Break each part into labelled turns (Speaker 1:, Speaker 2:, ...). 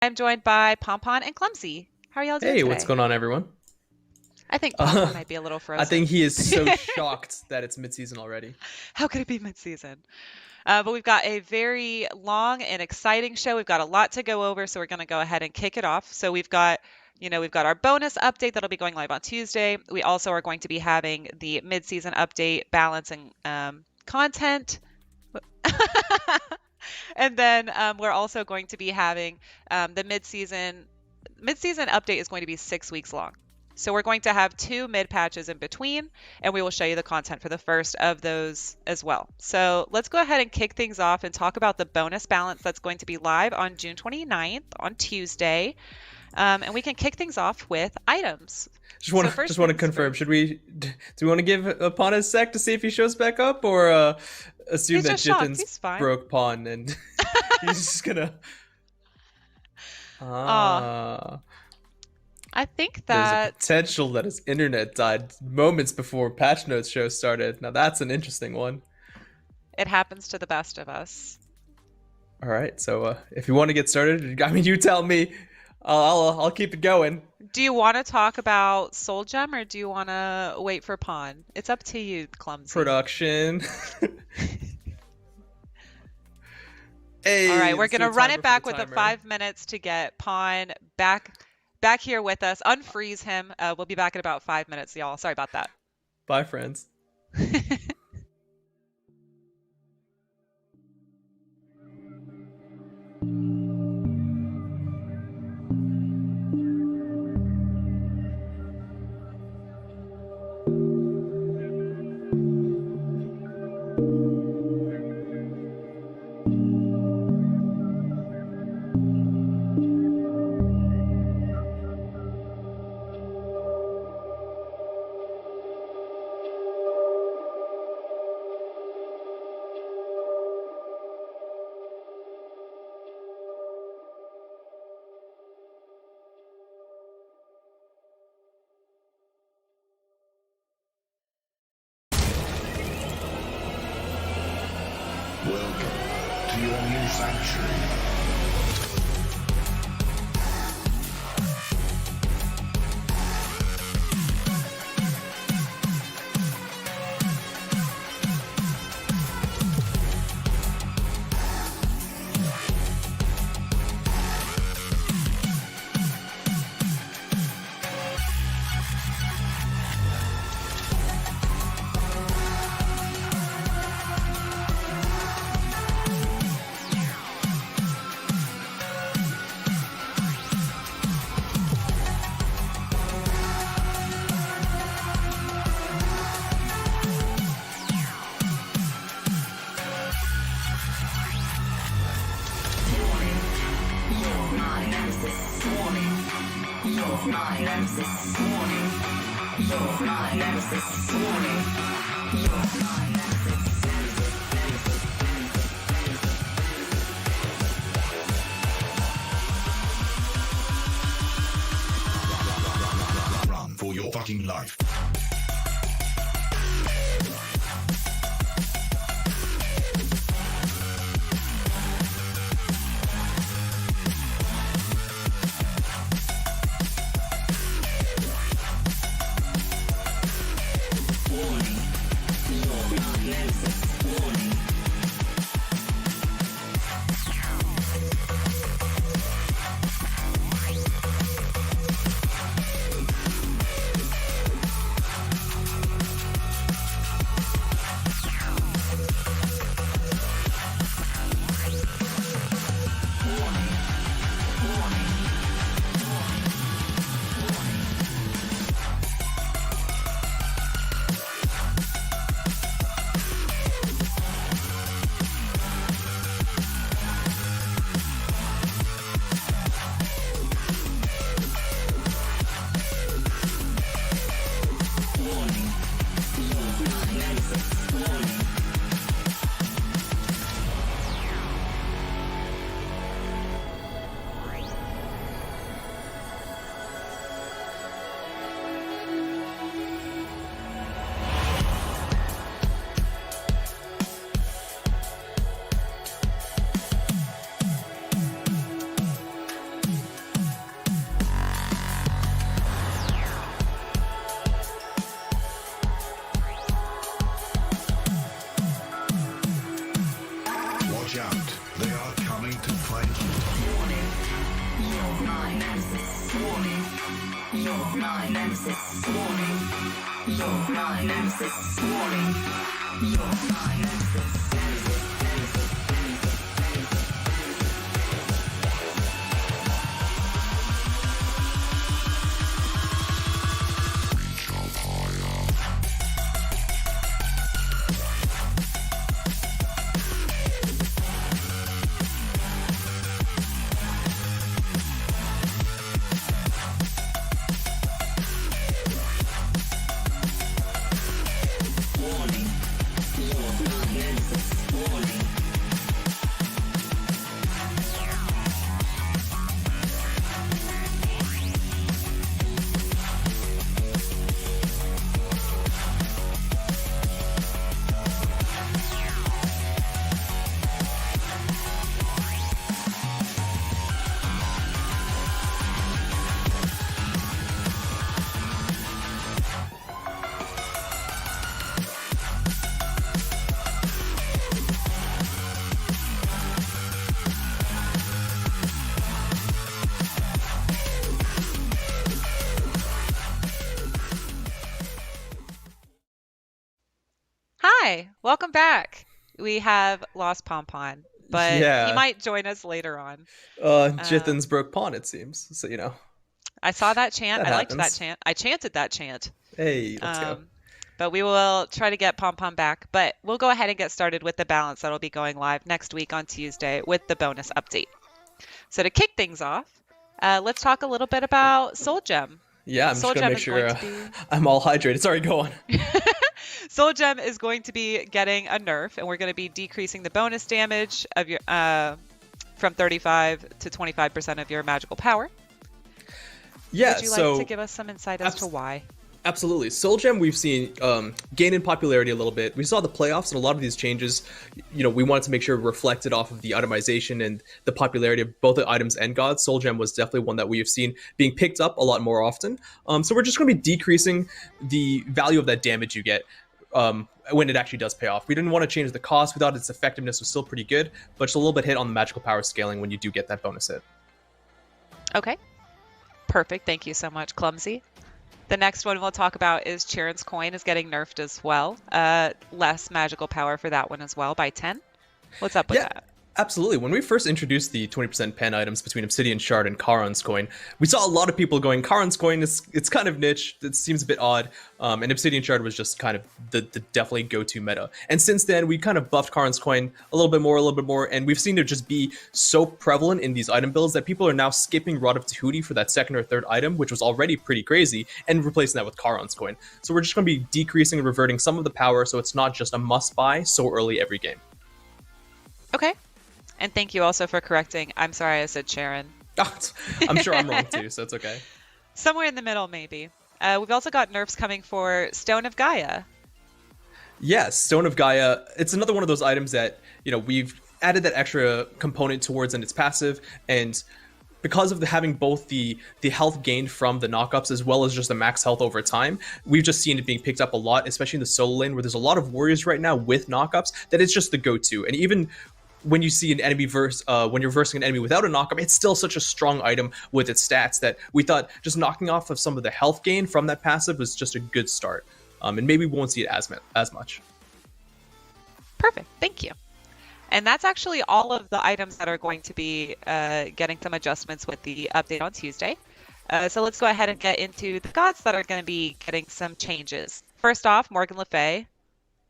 Speaker 1: I'm joined by Pompon and Clumsy. How are y'all doing
Speaker 2: Hey,
Speaker 1: today?
Speaker 2: what's going on, everyone?
Speaker 1: I think Pompon might be a little frozen.
Speaker 2: I think he is so shocked that it's mid-season already.
Speaker 1: How could it be mid-season? But we've got a very long and exciting show. We've got a lot to go over, so we're going to go ahead and kick it off. So we've got our bonus update that'll be going live on Tuesday. We also are going to be having the mid-season update, balancing content. And then we're also going to be having the mid-season update is going to be 6 weeks long. So we're going to have 2 mid patches in between, and we will show you the content for the first of those as well. So let's go ahead and kick things off and talk about the bonus balance that's going to be live on June 29th on Tuesday. And we can kick things off with items.
Speaker 2: Just want to confirm. Do we want to give Pawn a sec to see if he shows back up, or assume that Jithin's broke Pawn and he's just gonna?
Speaker 1: I think that
Speaker 2: there's a potential that his internet died moments before Patch Notes show started. Now that's an interesting one.
Speaker 1: It happens to the best of us.
Speaker 2: All right, so if you want to get started, I mean, you tell me. I'll keep it going.
Speaker 1: Do you want to talk about Soul Gem, or do you want to wait for Pawn? It's up to you, Clumsy.
Speaker 2: Production. Hey,
Speaker 1: all right, we're gonna run it back with the 5 minutes to get Pawn back here with us. Unfreeze him. We'll be back in about 5 minutes, y'all. Sorry about that.
Speaker 2: Bye, friends.
Speaker 3: Welcome to your new sanctuary. Run for your fucking life.
Speaker 4: Warning. You're my nemesis. Warning. You're my nemesis. Warning. You're my nemesis.
Speaker 1: Hi, welcome back. We have lost Pompon, but he might join us later on.
Speaker 2: Jithin's broke pawn, it seems. So, you know.
Speaker 1: I saw that chant. I liked that chant. I chanted that chant.
Speaker 2: Hey, let's go.
Speaker 1: But we will try to get Pompon back. But we'll go ahead and get started with the balance that'll be going live next week on Tuesday with the bonus update. So to kick things off, let's talk a little bit about Soul Gem.
Speaker 2: Yeah, I'm just going to make sure I'm all hydrated. Sorry, go on.
Speaker 1: Soul Gem is going to be getting a nerf, and we're going to be decreasing the bonus damage of your from 35 to 25% of your magical power.
Speaker 2: Yeah,
Speaker 1: would you like to give us some insight as to why?
Speaker 2: Absolutely. Soul Gem we've seen gain in popularity a little bit. We saw the playoffs and a lot of these changes, you know, we wanted to make sure it reflected off of the itemization and the popularity of both the items and gods. Soul Gem was definitely one that we have seen being picked up a lot more often. So we're just going to be decreasing the value of that damage you get when it actually does pay off. We didn't want to change the cost. We thought its effectiveness was still pretty good, but just a little bit hit on the magical power scaling when you do get that bonus hit.
Speaker 1: Okay. Perfect. Thank you so much, Clumsy. The next one we'll talk about is Charon's Coin is getting nerfed as well. Less magical power for that one as well by 10. What's up with that?
Speaker 2: Absolutely. When we first introduced the 20% pen items between Obsidian Shard and Charon's Coin, we saw a lot of people going, Charon's Coin, it's kind of niche, it seems a bit odd, and Obsidian Shard was just kind of the definitely go-to meta. And since then, we kind of buffed Charon's Coin a little bit more, and we've seen it just be so prevalent in these item builds that people are now skipping Rod of Tahuti for that second or third item, which was already pretty crazy, and replacing that with Charon's Coin. So we're just going to be decreasing and reverting some of the power so it's not just a must-buy so early every game.
Speaker 1: Okay. And thank you also for correcting. I'm sorry I said Charon.
Speaker 2: I'm sure I'm wrong too, so it's okay.
Speaker 1: Somewhere in the middle, maybe. We've also got nerfs coming for Stone of Gaia.
Speaker 2: Yes, Stone of Gaia. It's another one of those items that, you know, we've added that extra component towards in its passive, and because of having both the health gained from the knockups as well as just the max health over time, we've just seen it being picked up a lot, especially in the solo lane where there's a lot of warriors right now with knockups that it's just the go-to. And even when you see an enemy when you're versing an enemy without a knockup, it's still such a strong item with its stats that we thought just knocking off of some of the health gain from that passive was just a good start. And maybe we won't see it as much.
Speaker 1: Perfect. Thank you. And that's actually all of the items that are going to be getting some adjustments with the update on Tuesday. So let's go ahead and get into the gods that are going to be getting some changes. First off, Morgan Le Fay.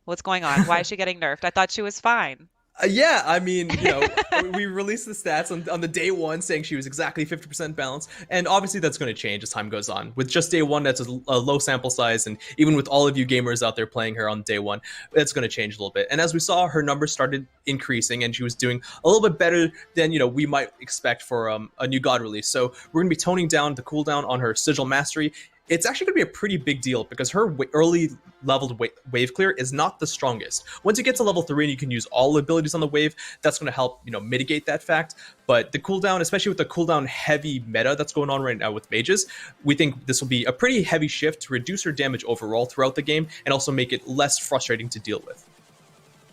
Speaker 1: What's going on? Why is she getting nerfed? I thought she was fine.
Speaker 2: Yeah, I mean, you know, we released the stats on the day one saying she was exactly 50% balanced, and obviously that's going to change as time goes on. With just day one, that's a low sample size, and even with all of you gamers out there playing her on day one, that's going to change a little bit. And as we saw, her numbers started increasing, and she was doing a little bit better than, you know, we might expect for a new god release. So we're going to be toning down the cooldown on her Sigil Mastery. It's actually going to be a pretty big deal because her early leveled wave clear is not the strongest. Once you get to level 3 and you can use all abilities on the wave, that's going to help, you know, mitigate that fact. But the cooldown, especially with the cooldown heavy meta that's going on right now with mages, we think this will be a pretty heavy shift to reduce her damage overall throughout the game and also make it less frustrating to deal with.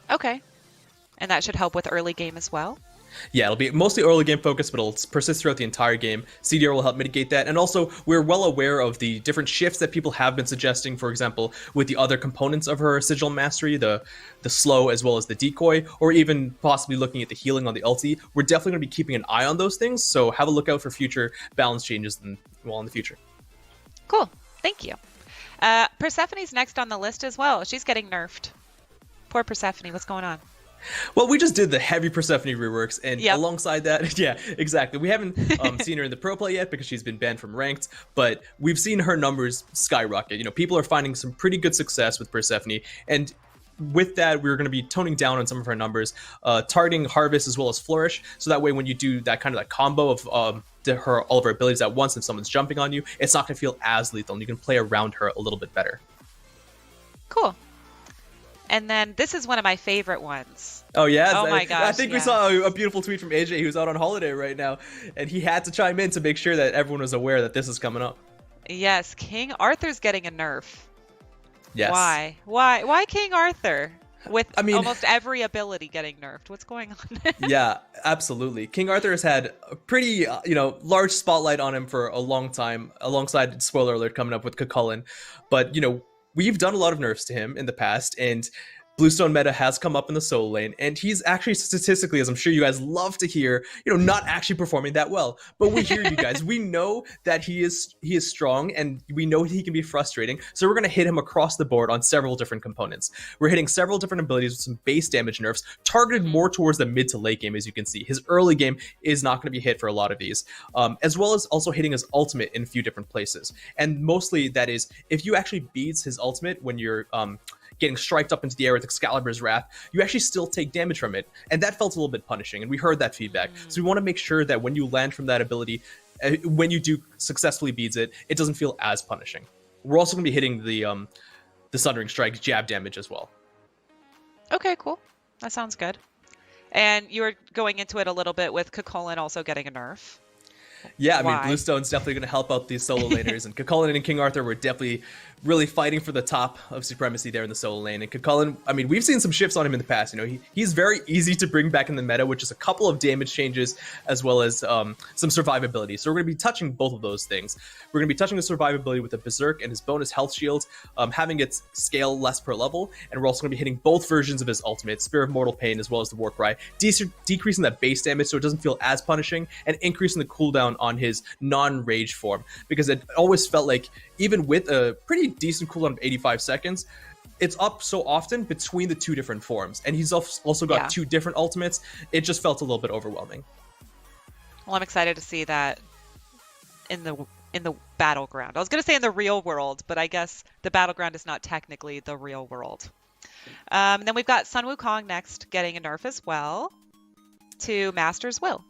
Speaker 1: Okay. And that should help with early game as well?
Speaker 2: Yeah, it'll be mostly early game focused, but it'll persist throughout the entire game. CDR will help mitigate that. And also, we're well aware of the different shifts that people have been suggesting, for example, with the other components of her Sigil Mastery, the slow as well as the decoy, or even possibly looking at the healing on the ulti. We're definitely going to be keeping an eye on those things, so have a look out for future balance changes in the future.
Speaker 1: Cool. Thank you. Persephone's next on the list as well. She's getting nerfed. Poor Persephone. What's going on?
Speaker 2: Well, we just did the heavy Persephone reworks, and alongside that, yeah, exactly. We haven't seen her in the pro play yet because she's been banned from ranked, but we've seen her numbers skyrocket. You know, people are finding some pretty good success with Persephone, and with that, we're going to be toning down on some of her numbers, targeting Harvest as well as Flourish, so that way when you do that kind of like combo of all of her abilities at once and someone's jumping on you, it's not going to feel as lethal, and you can play around her a little bit better.
Speaker 1: Cool. And then this is one of my favorite ones.
Speaker 2: Oh, yeah?
Speaker 1: Oh, my gosh.
Speaker 2: I think we saw a beautiful tweet from AJ, who's out on holiday right now, and he had to chime in to make sure that everyone was aware that this is coming up.
Speaker 1: Yes, King Arthur's getting a nerf.
Speaker 2: Yes.
Speaker 1: Why? Why King Arthur? With almost every ability getting nerfed. What's going on?
Speaker 2: Yeah, absolutely. King Arthur has had a pretty, large spotlight on him for a long time, alongside, spoiler alert, coming up with Cucullin. But, we've done a lot of nerfs to him in the past, and Bluestone meta has come up in the solo lane, and he's actually statistically, as I'm sure you guys love to hear, not actually performing that well. But we hear you guys. We know that he is strong, and we know he can be frustrating. So we're going to hit him across the board on several different components. We're hitting several different abilities with some base damage nerfs, targeted more towards the mid to late game, as you can see. His early game is not going to be hit for a lot of these, as well as also hitting his ultimate in a few different places. And mostly that is, if you actually beats his ultimate when you're getting striked up into the air with Excalibur's Wrath, you actually still take damage from it. And that felt a little bit punishing, and we heard that feedback. So we want to make sure that when you land from that ability, when you do successfully beats it, it doesn't feel as punishing. We're also going to be hitting the Sundering Strike jab damage as well.
Speaker 1: Okay, cool. That sounds good. And you were going into it a little bit with Cucullin also getting a nerf.
Speaker 2: Yeah, I mean, Bluestone's definitely going to help out these solo laners, and Cucullin and King Arthur were definitely really fighting for the top of supremacy there in the solo lane. And Cucullin, I mean, we've seen some shifts on him in the past. He's very easy to bring back in the meta, which is a couple of damage changes as well as some survivability. So we're going to be touching both of those things. We're going to be touching the survivability with the Berserk and his bonus health shield, having its scale less per level, and we're also going to be hitting both versions of his ultimate, Spear of Mortal Pain as well as the Warcry, decreasing that base damage so it doesn't feel as punishing, and increasing the cooldown on his non-rage form, because it always felt like, even with a pretty decent cooldown of 85 seconds, it's up so often between the two different forms, and he's also got two different ultimates. It just felt a little bit overwhelming.
Speaker 1: Well, I'm excited to see that in the Battleground. I was going to say in the real world, but I guess the Battleground is not technically the real world. Then we've got Sun Wukong next, getting a nerf as well to Master's Will.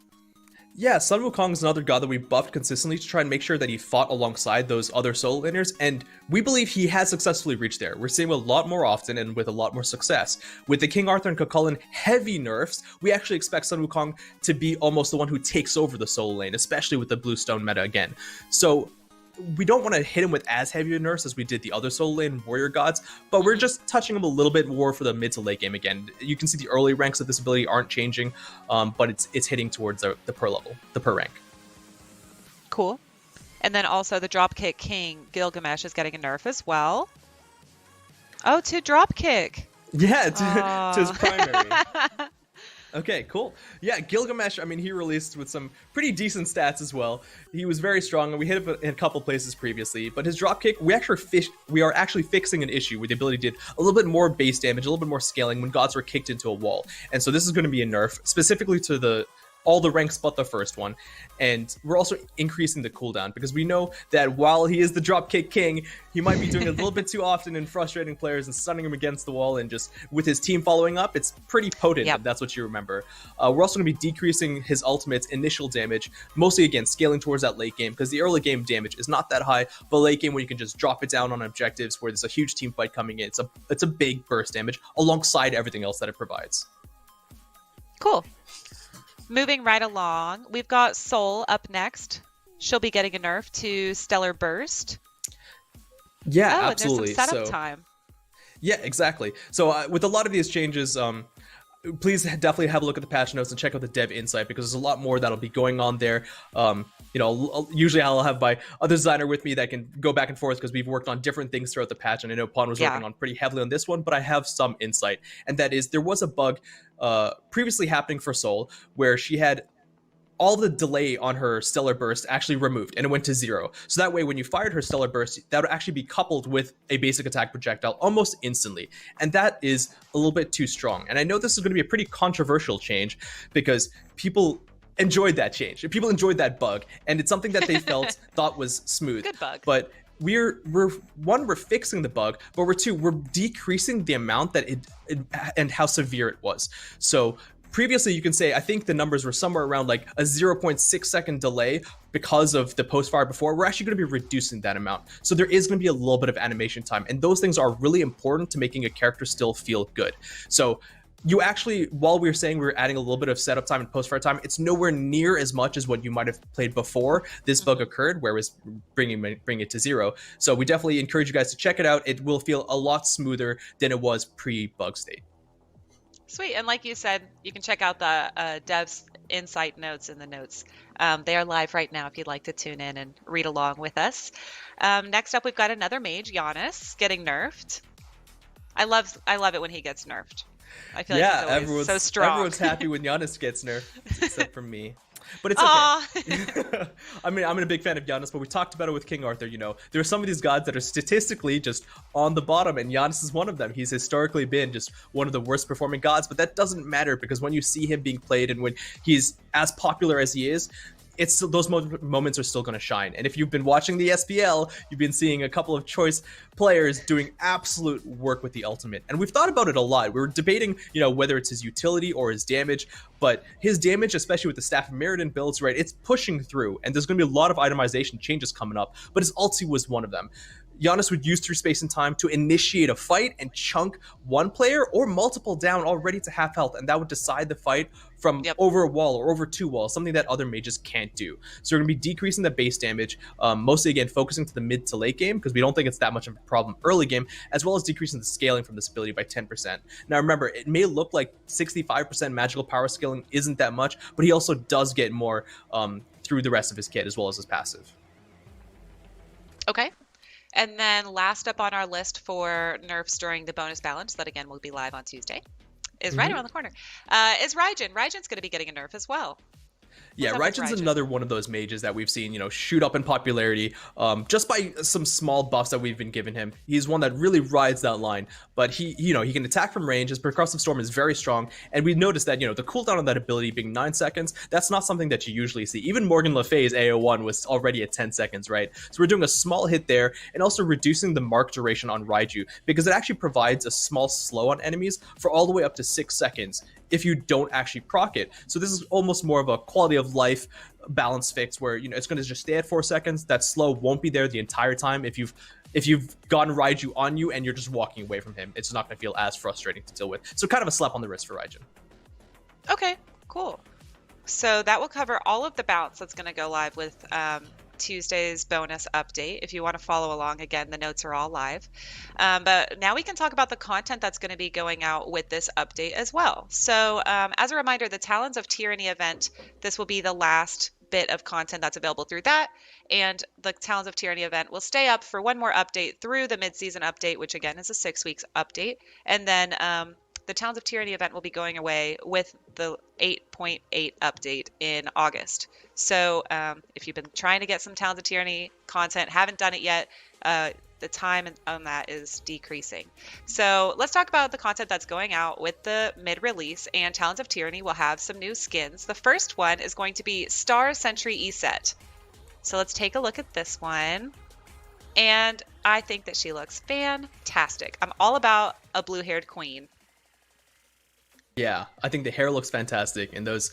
Speaker 2: Yeah, Sun Wukong is another god that we buffed consistently to try and make sure that he fought alongside those other solo laners, and we believe he has successfully reached there. We're seeing it a lot more often and with a lot more success. With the King Arthur and Cucullin heavy nerfs, we actually expect Sun Wukong to be almost the one who takes over the solo lane, especially with the Bluestone meta again. So we don't want to hit him with as heavy a nerfs as we did the other solo lane warrior gods, but we're just touching him a little bit more for the mid to late game again. You can see the early ranks of this ability aren't changing, but it's hitting towards the per level, the per rank.
Speaker 1: Cool. And then also the Dropkick King Gilgamesh is getting a nerf as well. Oh, to Dropkick.
Speaker 2: Yeah, to his primary. Okay, cool. Yeah, Gilgamesh, I mean, he released with some pretty decent stats as well. He was very strong, and we hit him in a couple places previously, but his dropkick, we are actually fixing an issue where the ability did a little bit more base damage, a little bit more scaling when gods were kicked into a wall. And so this is going to be a nerf, specifically to all the ranks but the first one. And we're also increasing the cooldown, because we know that while he is the dropkick king, he might be doing it a little bit too often and frustrating players and stunning him against the wall, and just with his team following up, it's pretty potent. Yep. If that's what you remember. We're also going to be decreasing his ultimate's initial damage, mostly again scaling towards that late game, because the early game damage is not that high, but late game when you can just drop it down on objectives where there's a huge team fight coming in, it's a big burst damage alongside everything else that it provides.
Speaker 1: Cool. Moving right along, we've got Soul up next. She'll be getting a nerf to Stellar Burst.
Speaker 2: Yeah,
Speaker 1: oh,
Speaker 2: absolutely.
Speaker 1: And there's some setup time.
Speaker 2: Yeah, exactly. So with a lot of these changes, please definitely have a look at the patch notes and check out the dev insight, because there's a lot more that'll be going on there. Usually I'll have my other designer with me that can go back and forth, because we've worked on different things throughout the patch, and I know Pawn was working on pretty heavily on this one, but I have some insight, and that is there was a bug previously happening for Sol where she had all the delay on her stellar burst actually removed, and it went to 0. So that way, when you fired her stellar burst, that would actually be coupled with a basic attack projectile almost instantly. And that is a little bit too strong. And I know this is going to be a pretty controversial change, because people enjoyed that change. People enjoyed that bug, and it's something that they thought was smooth.
Speaker 1: Good bug.
Speaker 2: But we're fixing the bug, but we're decreasing the amount that it and how severe it was. So previously, you can say, I think the numbers were somewhere around like a 0.6 second delay because of the post-fire before. We're actually going to be reducing that amount. So there is going to be a little bit of animation time. And those things are really important to making a character still feel good. So you actually, while we were saying we were adding a little bit of setup time and post-fire time, it's nowhere near as much as what you might have played before this bug occurred, where it was bringing it to 0. So we definitely encourage you guys to check it out. It will feel a lot smoother than it was pre-bug state.
Speaker 1: Sweet. And like you said, you can check out the dev's insight notes in the notes. They are live right now if you'd like to tune in and read along with us. Next up, we've got another mage, Giannis, getting nerfed. I love it when he gets nerfed. I feel like he's always so strong.
Speaker 2: Everyone's happy when Giannis gets nerfed, except for me. But it's okay. I mean, I'm a big fan of Giannis, but we talked about it with King Arthur. There are some of these gods that are statistically just on the bottom, and Giannis is one of them. He's historically been just one of the worst performing gods, but that doesn't matter, because when you see him being played and when he's as popular as he is, it's those moments are still going to shine. And if you've been watching the SPL, you've been seeing a couple of choice players doing absolute work with the ultimate. And we've thought about it a lot. We were debating, whether it's his utility or his damage, but his damage, especially with the Staff of Meriden builds, right, it's pushing through, and there's going to be a lot of itemization changes coming up, but his ulti was one of them. Giannis would use through space and time to initiate a fight and chunk one player or multiple down already to half health, and that would decide the fight from over a wall or over 2 walls, something that other mages can't do. So we're going to be decreasing the base damage, mostly, again, focusing to the mid to late game, because we don't think it's that much of a problem early game, as well as decreasing the scaling from this ability by 10%. Now remember, it may look like 65% magical power scaling isn't that much, but he also does get more through the rest of his kit, as well as his passive.
Speaker 1: Okay. And then last up on our list for nerfs during the bonus balance, that again will be live on Tuesday, is right around the corner, is Raijin. Raijin's going to be getting a nerf as well.
Speaker 2: Yeah, Raijin's another one of those mages that we've seen, shoot up in popularity just by some small buffs that we've been giving him. He's one that really rides that line, but he can attack from range. His percussive storm is very strong, and we've noticed that, the cooldown on that ability being 9 seconds, that's not something that you usually see. Even Morgan Le Fay's AO1 was already at 10 seconds, right? So we're doing a small hit there, and also reducing the mark duration on Raiju, because it actually provides a small slow on enemies for all the way up to 6 seconds if you don't actually proc it. So this is almost more of a quality of life balance fix, where it's going to just stay at 4 seconds. That slow won't be there the entire time. If you've gotten Raiju on you and you're just walking away from him, it's not going to feel as frustrating to deal with. So kind of a slap on the wrist for Raijin.
Speaker 1: Okay, cool. So that will cover all of the bounce that's going to go live with Tuesday's bonus update. If you want to follow along, again, the notes are all live. But now we can talk about the content that's going to be going out with this update as well. So as a reminder, the Talons of Tyranny event, this will be the last bit of content that's available through that. And the Talons of Tyranny event will stay up for one more update through the mid-season update, which again is a 6 weeks update. And then the Talons of Tyranny event will be going away with the 8.8 update in August. So if you've been trying to get some Talons of Tyranny content, haven't done it yet, the time on that is decreasing. So let's talk about the content that's going out with the mid-release, and Talons of Tyranny will have some new skins. The first one is going to be Star Sentry E-Set. So let's take a look at this one. And I think that she looks fantastic. I'm all about a blue-haired queen.
Speaker 2: Yeah, I think the hair looks fantastic, and those,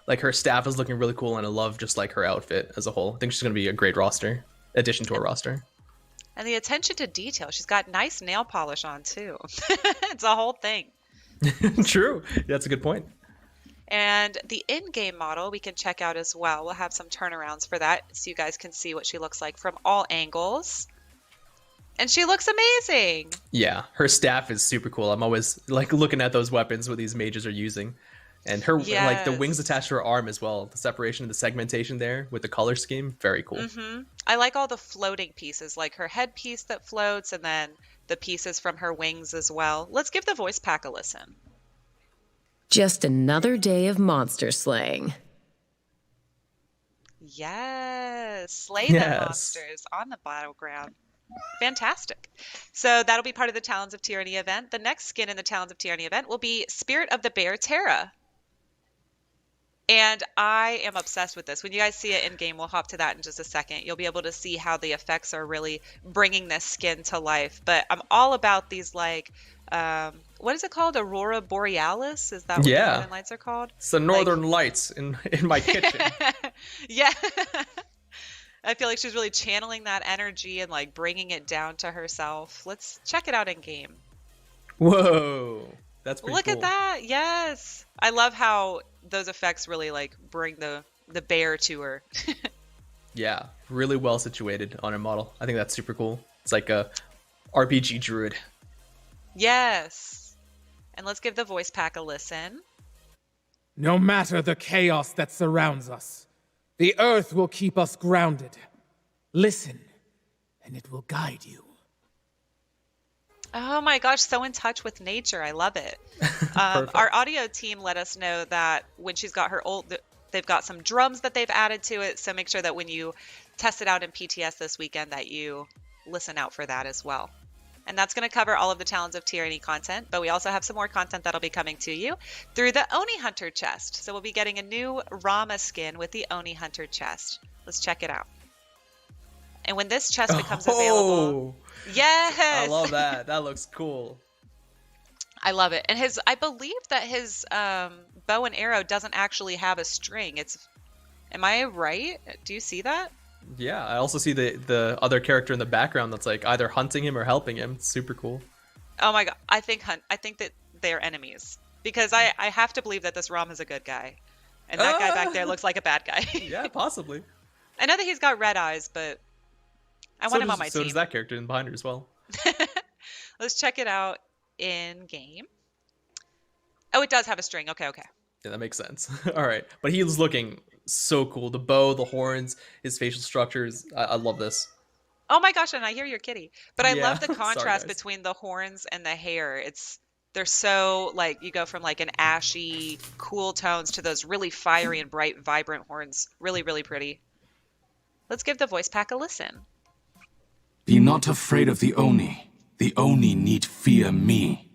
Speaker 2: her staff is looking really cool, and I love just her outfit as a whole. I think she's going to be a great addition to our roster.
Speaker 1: And the attention to detail. She's got nice nail polish on too. It's a whole thing.
Speaker 2: True. Yeah, that's a good point.
Speaker 1: And the in-game model we can check out as well. We'll have some turnarounds for that so you guys can see what she looks like from all angles. And she looks amazing.
Speaker 2: Yeah, her staff is super cool. I'm always like looking at those weapons what these mages are using. And her like the wings
Speaker 1: Yes.
Speaker 2: attached to her arm as well. The separation and the segmentation there with the color scheme, very cool.
Speaker 1: I like all the floating pieces, like her headpiece that floats and then the pieces from her wings as well. Let's give the voice pack a listen.
Speaker 5: Just another day of monster slaying.
Speaker 1: Yes, slay the
Speaker 2: Yes.
Speaker 1: monsters on the battleground. Fantastic. So that'll be part of the Talons of Tyranny event. The next skin in the Talons of Tyranny event will be Spirit of the Bear Terra. And I am obsessed with this. When you guys see it in game, we'll hop to that in just a second. You'll be able to see how the effects are really bringing this skin to life. But I'm all about these, like, what is it called? Aurora Borealis? Is that what the Northern Lights are called?
Speaker 2: It's the Northern Lights in my kitchen.
Speaker 1: Yeah. I feel like she's really channeling that energy and like bringing it down to herself. Let's check it out in game.
Speaker 2: Whoa, that's pretty
Speaker 1: Look
Speaker 2: cool.
Speaker 1: at that. Yes. I love how those effects really like bring the bear to her.
Speaker 2: Yeah, really well situated on her model. I think that's super cool. It's like a RPG druid.
Speaker 1: Yes. And let's give the voice pack a listen.
Speaker 6: No matter the chaos that surrounds us, the earth will keep us grounded. Listen, and it will guide you.
Speaker 1: Oh my gosh, so in touch with nature. I love it. Our audio team let us know that when she's got her they've got some drums that they've added to it. So make sure that when you test it out in PTS this weekend that you listen out for that as well. And that's going to cover all of the Talons of Tyranny content, but we also have some more content that'll be coming to you through the Oni Hunter chest. So we'll be getting a new Rama skin with the Oni Hunter chest. Let's check it out. And when this chest becomes available, yes,
Speaker 2: I love that. That looks cool.
Speaker 1: I love it. And I believe that his bow and arrow doesn't actually have a string. Am I right? Do you see that?
Speaker 2: Yeah, I also see the other character in the background that's like either hunting him or helping him. It's super cool.
Speaker 1: Oh my god, I think that they're enemies because I have to believe that this Rom is a good guy, and that guy back there looks like a bad guy.
Speaker 2: Yeah, possibly.
Speaker 1: I know that he's got red eyes, but I want him on my
Speaker 2: So
Speaker 1: team.
Speaker 2: does that character in behind her as well.
Speaker 1: Let's check it out in game. Oh, it does have a string. Okay.
Speaker 2: Yeah, that makes sense. All right, but he's looking so cool. The bow, the horns, his facial structures. I love this.
Speaker 1: Oh my gosh, and I hear your kitty. But I love the
Speaker 2: Sorry,
Speaker 1: contrast
Speaker 2: guys.
Speaker 1: between the horns and the hair. They're so like you go from like an ashy, cool tones to those really fiery and bright, vibrant horns. Really, really pretty. Let's give the voice pack a listen.
Speaker 3: Be not afraid of the Oni. The Oni need fear me.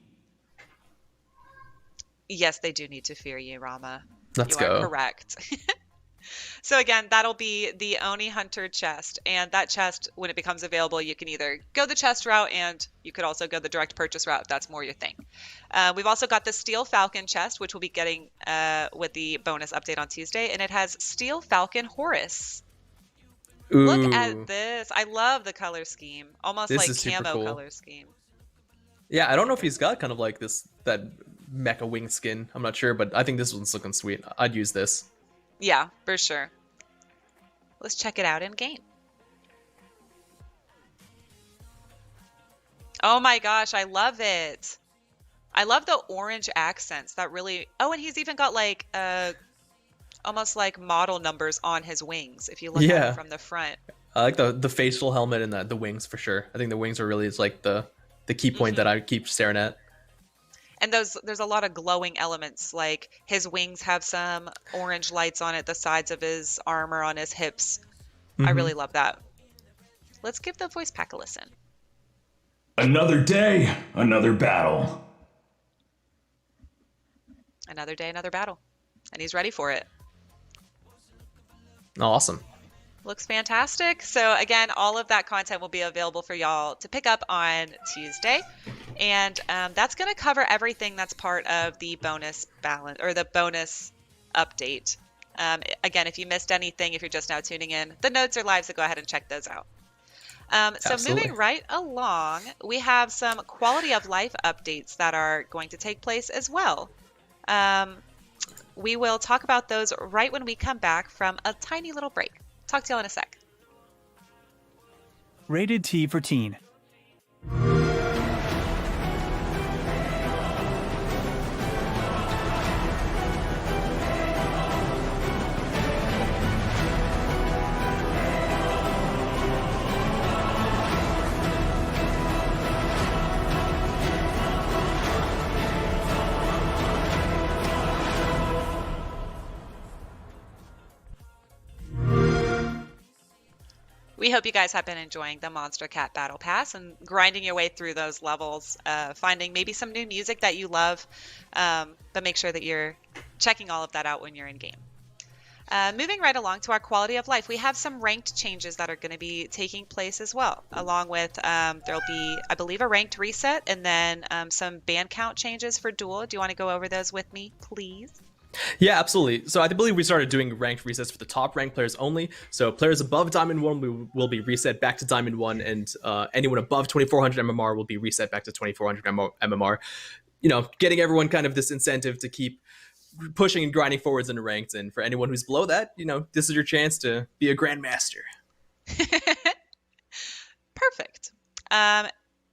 Speaker 1: Yes, they do need to fear you, Rama.
Speaker 2: Let's
Speaker 1: You are
Speaker 2: go.
Speaker 1: correct. So again, that'll be the Oni Hunter chest. And that chest, when it becomes available, you can either go the chest route and you could also go the direct purchase route if that's more your thing. We've also got the Steel Falcon chest, which we'll be getting with the bonus update on Tuesday. And it has Steel Falcon Horus.
Speaker 2: Ooh.
Speaker 1: Look at this. I love the color scheme. Almost
Speaker 2: This
Speaker 1: like
Speaker 2: is super
Speaker 1: camo
Speaker 2: cool.
Speaker 1: color scheme.
Speaker 2: Yeah, I don't know if he's got kind of like that mecha wing skin. I'm not sure, but I think this one's looking sweet. I'd use this.
Speaker 1: Yeah, for sure. Let's check it out in game. Oh my gosh, I love it. I love the orange accents. That really... Oh, and he's even got like almost like model numbers on his wings if you look at
Speaker 2: Yeah.
Speaker 1: it from the front.
Speaker 2: I like the facial helmet and the wings for sure. I think the wings are really like the key point that I keep staring at.
Speaker 1: And there's a lot of glowing elements, like his wings have some orange lights on it, the sides of his armor on his hips. I really love that. Let's give the voice pack a listen.
Speaker 7: Another day, another battle.
Speaker 1: Another day, another battle. And he's ready for it.
Speaker 2: Awesome.
Speaker 1: Looks fantastic. So again, all of that content will be available for y'all to pick up on Tuesday. And that's going to cover everything that's part of the bonus balance or the bonus update. Again, if you missed anything, if you're just now tuning in, the notes are live, so go ahead and check those out. So
Speaker 2: Absolutely.
Speaker 1: moving right along, we have some quality of life updates that are going to take place as well. We will talk about those right when we come back from a tiny little break. Talk to y'all in a sec.
Speaker 8: Rated T for Teen.
Speaker 1: We hope you guys have been enjoying the Monster Cat Battle Pass and grinding your way through those levels, finding maybe some new music that you love, but make sure that you're checking all of that out when you're in game. Moving right along to our quality of life, we have some ranked changes that are going to be taking place as well, along with there'll be, I believe, a ranked reset and then some ban count changes for duel. Do you want to go over those with me, please?
Speaker 2: Yeah, absolutely. So I believe we started doing ranked resets for the top ranked players only. So players above Diamond 1 will be reset back to Diamond 1, and anyone above 2400 MMR will be reset back to 2400 MMR. You know, getting everyone kind of this incentive to keep pushing and grinding forwards in the ranked. And for anyone who's below that, you know, this is your chance to be a grandmaster.
Speaker 1: Perfect.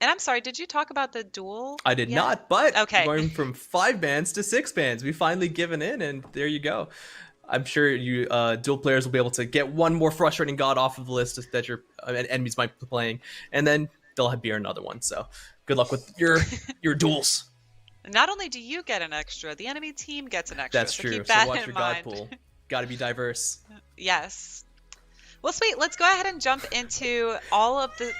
Speaker 1: And I'm sorry, did you talk about the duel?
Speaker 2: I did
Speaker 1: yet?
Speaker 2: not, but
Speaker 1: okay.
Speaker 2: Going from 5 bans to 6 bans, we finally given in, and there you go. I'm sure you dual players will be able to get one more frustrating god off of the list that your enemies might be playing, and then they'll be another one. So good luck with your duels.
Speaker 1: Not only do you get an extra, the enemy team gets an extra.
Speaker 2: That's
Speaker 1: so
Speaker 2: true.
Speaker 1: Keep that
Speaker 2: so watch
Speaker 1: in
Speaker 2: your
Speaker 1: mind.
Speaker 2: god pool. Got to be diverse.
Speaker 1: Yes. Well, sweet. Let's go ahead and jump into all of the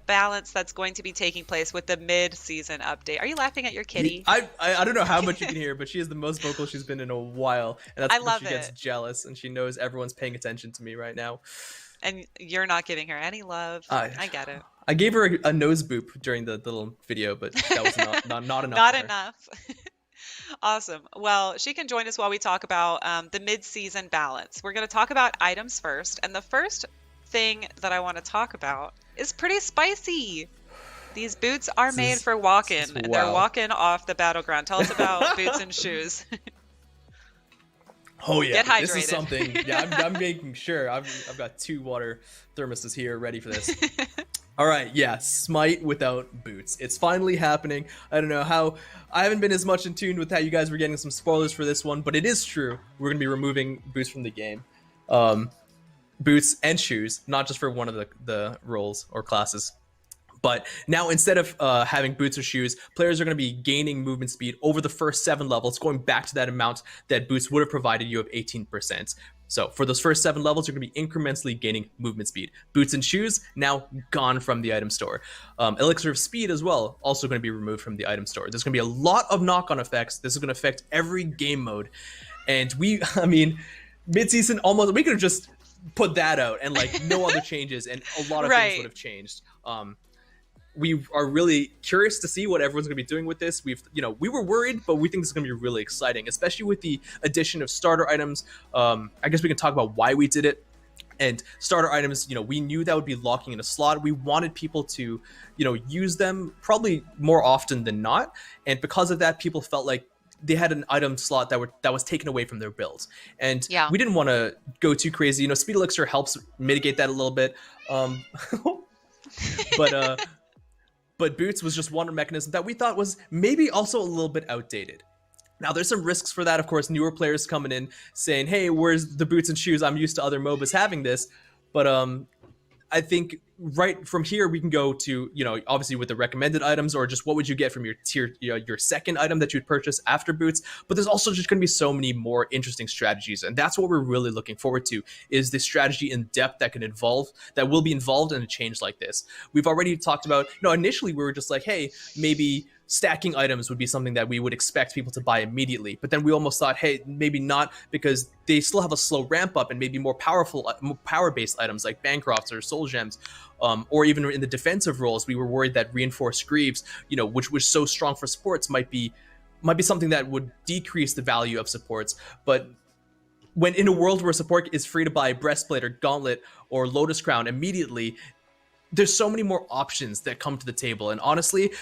Speaker 1: balance that's going to be taking place with the mid-season update. Are you laughing at your kitty?
Speaker 2: I don't know how much you can hear, but she is the most vocal she's been in a while, and that's
Speaker 1: I
Speaker 2: when
Speaker 1: love
Speaker 2: she gets
Speaker 1: it.
Speaker 2: jealous, and she knows everyone's paying attention to me right now.
Speaker 1: And you're not giving her any love. I get it.
Speaker 2: I gave her a nose boop during the little video, but that was not enough.
Speaker 1: Not
Speaker 2: for her.
Speaker 1: enough. Awesome. Well, she can join us while we talk about the mid-season balance. We're going to talk about items first, and the first thing that I want to talk about is pretty spicy. These boots are made for walking, and they're walking off the battleground. Tell us about boots and shoes.
Speaker 2: Oh yeah,
Speaker 1: Get hydrated.
Speaker 2: This is something. Yeah, I'm making sure. I've got 2 water thermoses here ready for this. All right, yeah, Smite without boots. It's finally happening. I don't know how. I haven't been as much in tune with how you guys were getting some spoilers for this one, but it is true. We're gonna be removing boots from the game. Boots and shoes, not just for one of the roles or classes. But now instead of having boots or shoes, players are going to be gaining movement speed over the first 7 levels, going back to that amount that boots would have provided you of 18%. So for those first 7 levels, you're going to be incrementally gaining movement speed. Boots and shoes, now gone from the item store. Elixir of speed as well, also going to be removed from the item store. There's going to be a lot of knock-on effects. This is going to affect every game mode. And mid-season, almost, we could have just put that out and like no other changes, and a lot of things would have changed. We are really curious to see what everyone's going to be doing with this. We were worried, but we think this is going to be really exciting, especially with the addition of starter items. I guess we can talk about why we did it. And starter items, we knew that would be locking in a slot. We wanted people to, use them probably more often than not. And because of that, people felt like they had an item slot that was taken away from their builds. And we didn't want to go too crazy. Speed Elixir helps mitigate that a little bit. But boots was just one mechanism that we thought was maybe also a little bit outdated. Now, there's some risks for that. Of course, newer players coming in saying, hey, where's the boots and shoes? I'm used to other MOBAs having this. But I think right from here, we can go to, obviously with the recommended items, or just what would you get from your tier, your second item that you'd purchase after boots. But there's also just going to be so many more interesting strategies. And that's what we're really looking forward to, is the strategy in depth that will be involved in a change like this. We've already talked about, initially we were just like, hey, maybe stacking items would be something that we would expect people to buy immediately. But then we almost thought, hey, maybe not, because they still have a slow ramp up, and maybe more power-based items like Bancrofts or Soul Gems, or even in the defensive roles, we were worried that reinforced Greaves, which was so strong for supports, might be something that would decrease the value of supports. But when in a world where support is free to buy Breastplate or Gauntlet or Lotus Crown immediately, there's so many more options that come to the table. And honestly,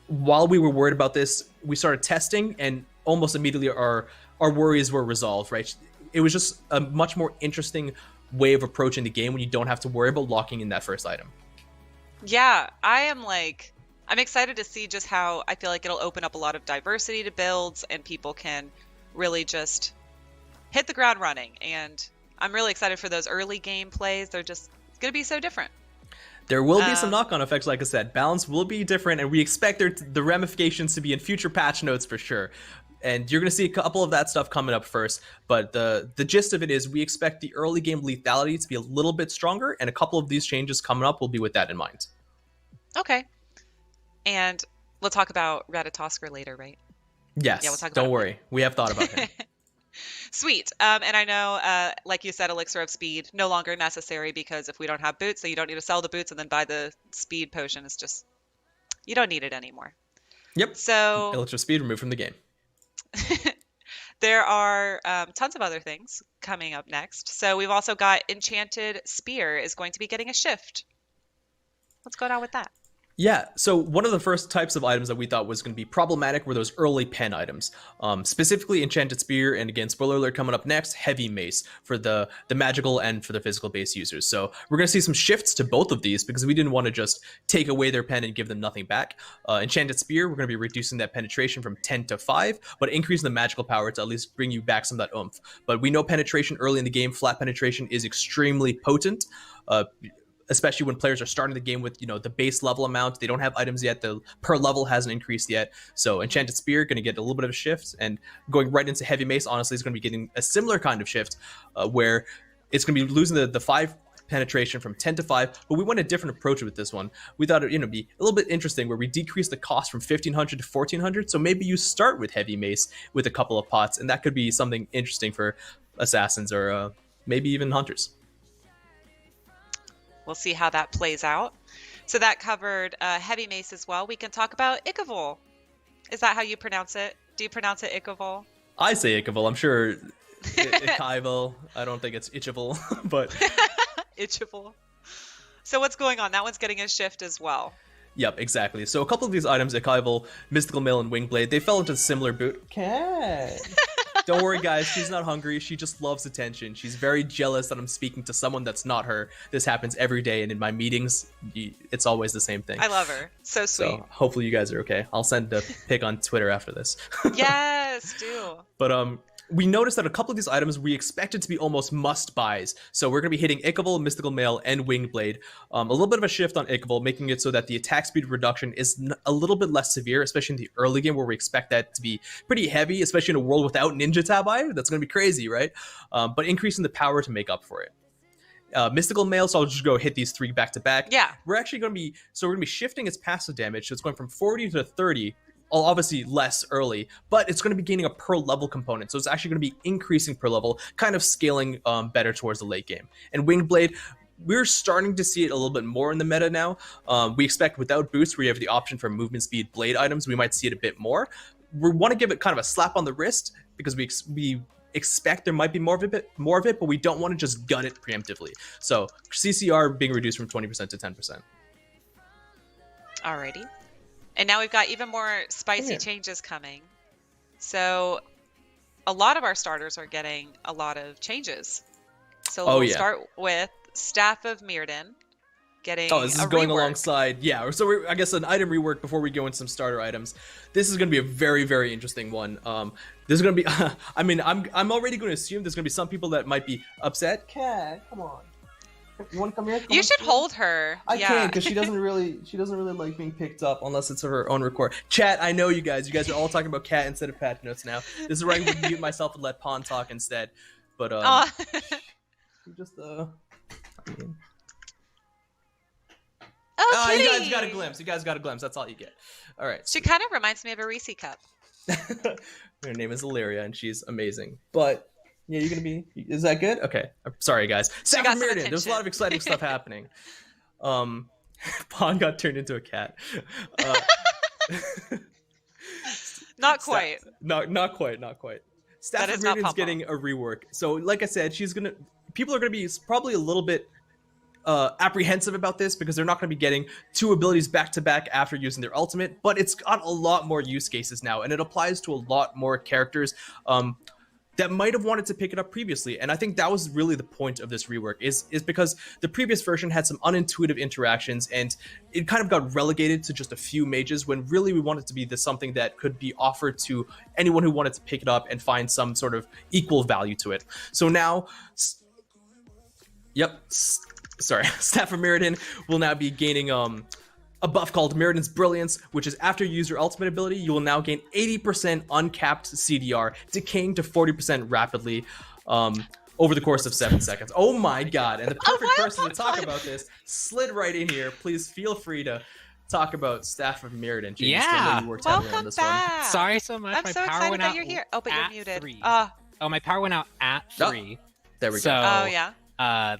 Speaker 2: while we were worried about this, we started testing, and almost immediately our worries were resolved, right? It was just a much more interesting way of approaching the game when you don't have to worry about locking in that first item.
Speaker 1: Yeah, I'm excited to see just how I feel like it'll open up a lot of diversity to builds, and people can really just hit the ground running. And I'm really excited for those early game plays. It's going to be so different.
Speaker 2: There will be some knock-on effects, like I said. Balance will be different, and we expect the ramifications to be in future patch notes for sure. And you're going to see a couple of that stuff coming up first, but the gist of it is we expect the early game lethality to be a little bit stronger, and a couple of these changes coming up will be with that in mind.
Speaker 1: Okay. And we'll talk about Ratatoskr later, right?
Speaker 2: Yes,
Speaker 1: Yeah, we'll talk about
Speaker 2: don't
Speaker 1: it
Speaker 2: worry. We have thought about him.
Speaker 1: Sweet. And I know, like you said, Elixir of Speed, no longer necessary, because if we don't have boots, then you don't need to sell the boots and then buy the speed potion. It's just, you don't need it anymore.
Speaker 2: Yep.
Speaker 1: So
Speaker 2: Elixir Speed removed from the game.
Speaker 1: there are tons of other things coming up next. So we've also got Enchanted Spear is going to be getting a shift. What's going on with that?
Speaker 2: Yeah, so one of the first types of items that we thought was going to be problematic were those early pen items. Specifically Enchanted Spear, and again, spoiler alert coming up next, Heavy Mace for the magical and for the physical base users. So we're going to see some shifts to both of these because we didn't want to just take away their pen and give them nothing back. Enchanted Spear, we're going to be reducing that penetration from 10 to 5, but increasing the magical power to at least bring you back some of that oomph. But we know penetration early in the game, flat penetration is extremely potent. Especially when players are starting the game with, the base level amount. They don't have items yet. The per level hasn't increased yet. So Enchanted Spear going to get a little bit of a shift, and going right into Heavy Mace, honestly, is going to be getting a similar kind of shift where it's going to be losing the 5 penetration from 10 to 5, but we went a different approach with this one. We thought it'd be a little bit interesting where we decrease the cost from 1500 to 1400. So maybe you start with Heavy Mace with a couple of pots, and that could be something interesting for assassins or maybe even hunters.
Speaker 1: We'll see how that plays out. So that covered Heavy Mace as well. We can talk about Ikavol. Is that how you pronounce it? Do you pronounce it Ikavol?
Speaker 2: I say Ikavol. I'm sure Ikavol. I don't think it's Ichavol, but...
Speaker 1: Ichavol. So what's going on? That one's getting a shift as well.
Speaker 2: Yep, exactly. So a couple of these items, Ikavol, Mystical Mail, and Wingblade, they fell into a similar boot. Cat. Don't worry, guys. She's not hungry. She just loves attention. She's very jealous that I'm speaking to someone that's not her. This happens every day, and in my meetings, it's always the same thing.
Speaker 1: I love her. So sweet.
Speaker 2: So hopefully you guys are okay. I'll send a pic on Twitter after this.
Speaker 1: Yes, do.
Speaker 2: But we noticed that a couple of these items we expected to be almost must buys. So we're going to be hitting Ikavol, Mystical Mail, and Wingblade. A little bit of a shift on Ikavol, making it so that the attack speed reduction is a little bit less severe, especially in the early game where we expect that to be pretty heavy, especially in a world without Ninja Tabi. That's going to be crazy, right? But increasing the power to make up for it. Mystical Mail, so I'll just go hit these 3 back to back.
Speaker 1: Yeah.
Speaker 2: We're actually going to be shifting its passive damage, so it's going from 40 to 30. Obviously less early, but it's going to be gaining a per level component, so it's actually going to be increasing per level, kind of scaling better towards the late game. And Wingblade, we're starting to see it a little bit more in the meta now. We expect without boosts, where you have the option for movement speed blade items, we might see it a bit more. We want to give it kind of a slap on the wrist because we expect there might be more of it, but we don't want to just gut it preemptively. So CCR being reduced from 20% to 10%.
Speaker 1: Alrighty. And now we've got even more spicy changes coming. So a lot of our starters are getting a lot of changes. So we'll start with Staff of Mirrodin getting
Speaker 2: this is going alongside, so I guess an item rework before we go into some starter items. This is going to be a very, very interesting one. This is going to be, I'm already going to assume there's going to be some people that might be upset. Cat, come on. You want to come here?
Speaker 1: You should hold her.
Speaker 2: I can't because she doesn't really like being picked up unless it's her own record. Chat, I know you guys are all talking about Cat instead of patch notes now. This is where I would mute myself and let Pawn talk instead. But just
Speaker 1: Oh,
Speaker 2: you guys got a glimpse. That's all you get. All right.
Speaker 1: She kind of reminds me of a Reese cup.
Speaker 2: Her name is Illyria and she's amazing. But yeah, you're gonna be. Is that good? Okay. I'm sorry, guys. Staff of Mirrodin. There's a lot of exciting stuff happening. Pawn got turned into a cat.
Speaker 1: Not quite.
Speaker 2: Not quite. Staff of Mirrodin's getting a rework. So, like I said, people are gonna be probably a little bit apprehensive about this because they're not going to be getting 2 abilities back to back after using their ultimate. But it's got a lot more use cases now, and it applies to a lot more characters. That might have wanted to pick it up previously. And I think that was really the point of this rework is because the previous version had some unintuitive interactions and it kind of got relegated to just a few mages when really we wanted to be something that could be offered to anyone who wanted to pick it up and find some sort of equal value to it. So now, Staff of Mirrodin will now be gaining a buff called Meriden's Brilliance, which is after you use your ultimate ability, you will now gain 80% uncapped CDR, decaying to 40% rapidly over the course of 7 seconds. Oh my god, and the perfect person to talk about this slid right in here. Please feel free to talk about Staff of Mirrodin.
Speaker 8: Yeah,
Speaker 1: welcome back.
Speaker 8: Sorry so much.
Speaker 1: I'm
Speaker 8: my
Speaker 1: so
Speaker 8: power
Speaker 1: excited
Speaker 8: went
Speaker 1: that
Speaker 8: out
Speaker 1: you're here. Oh, but you're muted.
Speaker 8: 3.
Speaker 1: Oh,
Speaker 8: my power went out at 3.
Speaker 2: There we
Speaker 8: so,
Speaker 2: go.
Speaker 1: Oh, yeah.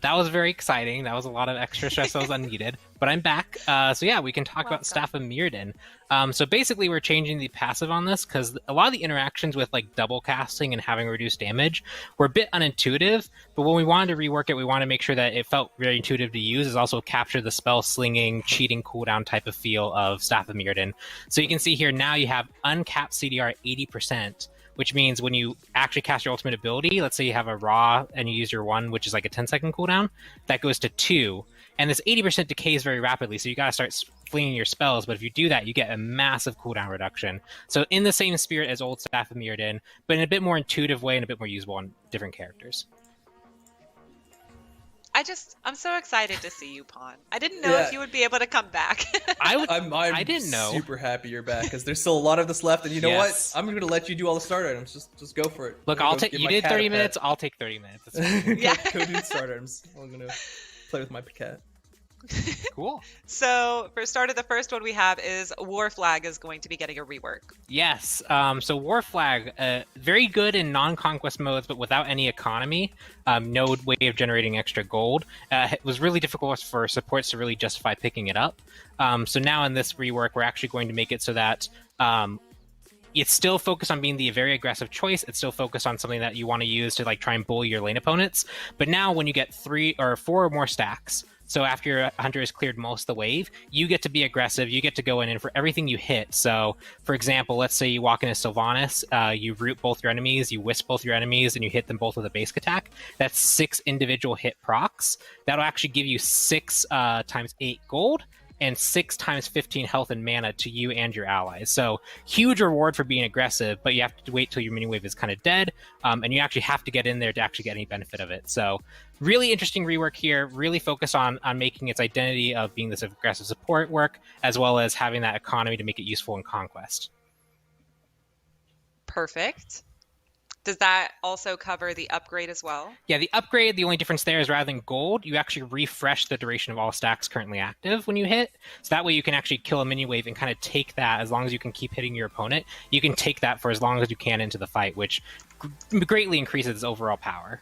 Speaker 8: That was very exciting. That was a lot of extra stress that was unneeded. But I'm back. So yeah, we can talk about Staff of Mirrodin. So basically, we're changing the passive on this because a lot of the interactions with like double casting and having reduced damage were a bit unintuitive. But when we wanted to rework it, we wanted to make sure that it felt very intuitive to use. Is also capture the spell slinging, cheating cooldown type of feel of Staff of Mirrodin. So you can see here now you have uncapped CDR 80%. Which means when you actually cast your ultimate ability, let's say you have a raw and you use your 1, which is like a 10-second cooldown, that goes to 2. And this 80% decays very rapidly, so you got to start flinging your spells. But if you do that, you get a massive cooldown reduction. So in the same spirit as old Staff of Mirrodin, but in a bit more intuitive way and a bit more usable on different characters.
Speaker 1: I'm so excited to see you, Pawn. I didn't know if you would be able to come back.
Speaker 8: I didn't know.
Speaker 2: Super happy you're back because there's still a lot of this left, and you know what? I'm gonna let you do all the start items. Just go for it.
Speaker 8: Look, I'll take. You did 30 minutes. I'll take 30 minutes.
Speaker 2: Yeah, go do start items. I'm gonna play with my cat.
Speaker 8: Cool.
Speaker 1: So for starter, the first one we have is War Flag is going to be getting a rework.
Speaker 8: Yes. So War Flag, very good in non-conquest modes, but without any economy, no way of generating extra gold. It was really difficult for supports to really justify picking it up. So now in this rework, we're actually going to make it so that it's still focused on being the very aggressive choice. It's still focused on something that you want to use to like try and bully your lane opponents. But now when you get 3 or 4 or more stacks, so after your hunter has cleared most of the wave, you get to be aggressive. You get to go in and for everything you hit. So, for example, let's say you walk into Sylvanas, you root both your enemies, you wisp both your enemies, and you hit them both with a basic attack. That's 6 individual hit procs. That'll actually give you 6 times 8 gold and 6 times 15 health and mana to you and your allies. So huge reward for being aggressive, but you have to wait till your mini wave is kind of dead, and you actually have to get in there to actually get any benefit of it. So really interesting rework here, really focus on making its identity of being this aggressive support work, as well as having that economy to make it useful in Conquest.
Speaker 1: Perfect. Does that also cover the upgrade as well?
Speaker 8: Yeah, the upgrade, the only difference there is rather than gold, you actually refresh the duration of all stacks currently active when you hit. So that way you can actually kill a mini wave and kind of take that, as long as you can keep hitting your opponent, you can take that for as long as you can into the fight, which greatly increases its overall power.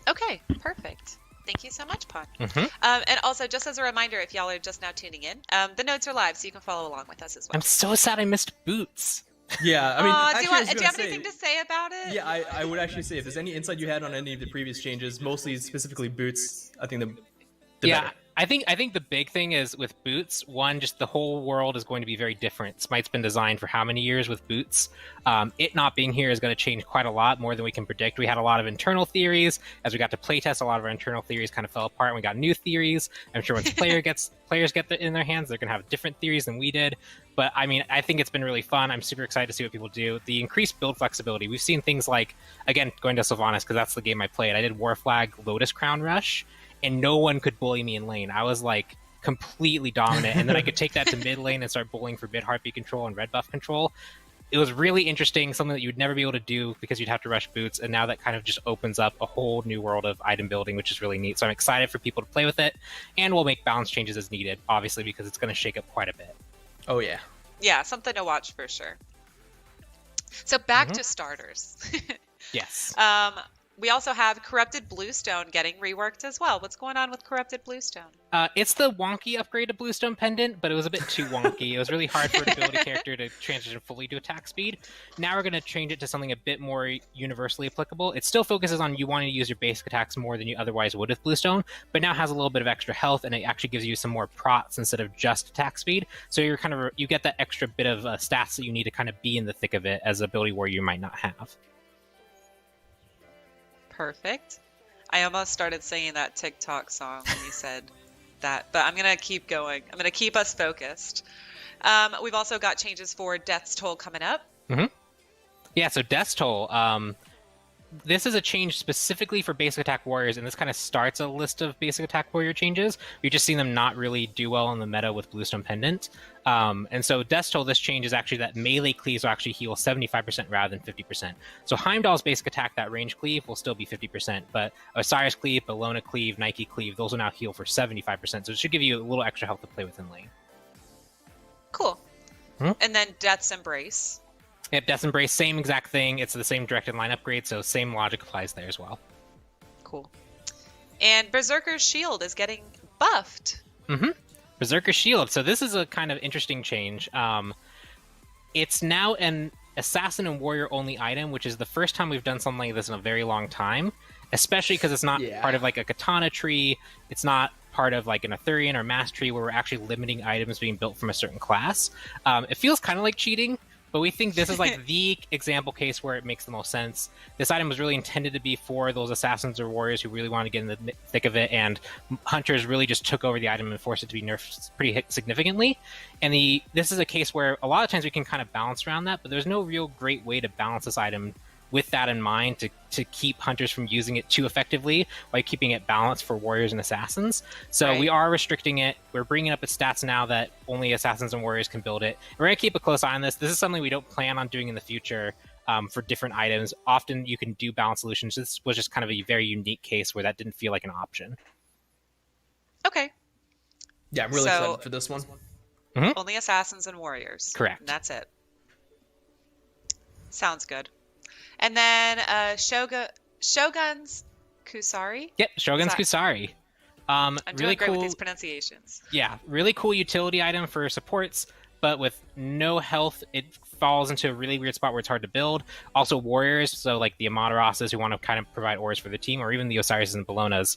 Speaker 1: Okay, perfect. Thank you so much, Pawn.
Speaker 8: Mm-hmm.
Speaker 1: And also, just as a reminder, if y'all are just now tuning in, the notes are live, so you can follow along with us as well.
Speaker 8: I'm so sad I missed Boots.
Speaker 2: Yeah, I mean,
Speaker 1: do you have anything to say about it?
Speaker 2: Yeah, I would actually say if there's any insight you had on any of the previous changes, mostly specifically Boots, I think the better.
Speaker 8: I think the big thing is with Boots, one, just the whole world is going to be very different. Smite's been designed for how many years with Boots? It not being here is going to change quite a lot, more than we can predict. We had a lot of internal theories. As we got to playtest, a lot of our internal theories kind of fell apart, and we got new theories. I'm sure once players get in their hands, they're going to have different theories than we did. But I mean, I think it's been really fun. I'm super excited to see what people do. The increased build flexibility. We've seen things like, again, going to Sylvanas, because that's the game I played. I did War Flag Lotus Crown Rush, and no one could bully me in lane. I was like completely dominant, and then I could take that to mid lane and start bullying for mid heartbeat control and red buff control. It was really interesting, something that you'd never be able to do because you'd have to rush Boots, and now that kind of just opens up a whole new world of item building, which is really neat. So I'm excited for people to play with it, and we'll make balance changes as needed, obviously, because it's going to shake up quite a bit.
Speaker 2: Oh yeah.
Speaker 1: Yeah, something to watch for sure. So back to starters.
Speaker 8: Yes.
Speaker 1: We also have Corrupted Bluestone getting reworked as well. What's going on with Corrupted Bluestone?
Speaker 8: It's the wonky upgrade to Bluestone Pendant, but it was a bit too wonky. It was really hard for an ability character to transition fully to attack speed. Now we're going to change it to something a bit more universally applicable. It still focuses on you wanting to use your basic attacks more than you otherwise would with Bluestone, but now has a little bit of extra health, and it actually gives you some more prots instead of just attack speed. So you get that extra bit of stats that you need to kind of be in the thick of it as an ability where you might not have.
Speaker 1: Perfect. I almost started singing that TikTok song when you said that, but I'm going to keep going. I'm going to keep us focused. We've also got changes for Death's Toll coming up.
Speaker 8: Mm-hmm. Yeah, so Death's Toll, this is a change specifically for basic attack warriors, and this kind of starts a list of basic attack warrior changes. We've just seen them not really do well in the meta with Bluestone Pendant. And so Death's Toll, this change is actually that melee cleaves will actually heal 75% rather than 50%. So Heimdall's basic attack, that range cleave, will still be 50%, but Osiris cleave, Bellona cleave, Nike cleave, those will now heal for 75%. So it should give you a little extra health to play with in lane.
Speaker 1: Cool. And then Death's Embrace.
Speaker 8: Yep, Death's Embrace, same exact thing. It's the same directed line upgrade, so same logic applies there as well.
Speaker 1: Cool. And Berserker's Shield is getting buffed.
Speaker 8: Berserker Shield. So this is a kind of interesting change. It's now an assassin and warrior only item, which is the first time we've done something like this in a very long time, especially because it's not part of like a katana tree. It's not part of like an Arthurian or mass tree where we're actually limiting items being built from a certain class. It feels kind of like cheating, but we think this is like the example case where it makes the most sense. This item was really intended to be for those assassins or warriors who really want to get in the thick of it, and hunters really just took over the item and forced it to be nerfed pretty significantly. And this is a case where a lot of times we can kind of balance around that, but there's no real great way to balance this item with that in mind to keep hunters from using it too effectively while keeping it balanced for warriors and assassins. So we are restricting it. We're bringing up its stats now that only assassins and warriors can build it. We're going to keep a close eye on this. This is something we don't plan on doing in the future for different items. Often you can do balance solutions. This was just kind of a very unique case where that didn't feel like an option.
Speaker 1: Okay.
Speaker 2: Yeah, I'm really excited for this one.
Speaker 1: Only assassins and warriors.
Speaker 8: Correct.
Speaker 1: And that's it. Sounds good. And then Shogun's Kusari?
Speaker 8: Yep, Shogun's Kusari.
Speaker 1: I'm
Speaker 8: really
Speaker 1: doing great
Speaker 8: cool
Speaker 1: with these pronunciations.
Speaker 8: Yeah, really cool utility item for supports, but with no health, it falls into a really weird spot where it's hard to build. Also warriors, so like the Amateras's who want to kind of provide auras for the team, or even the Osiris and Bellonas,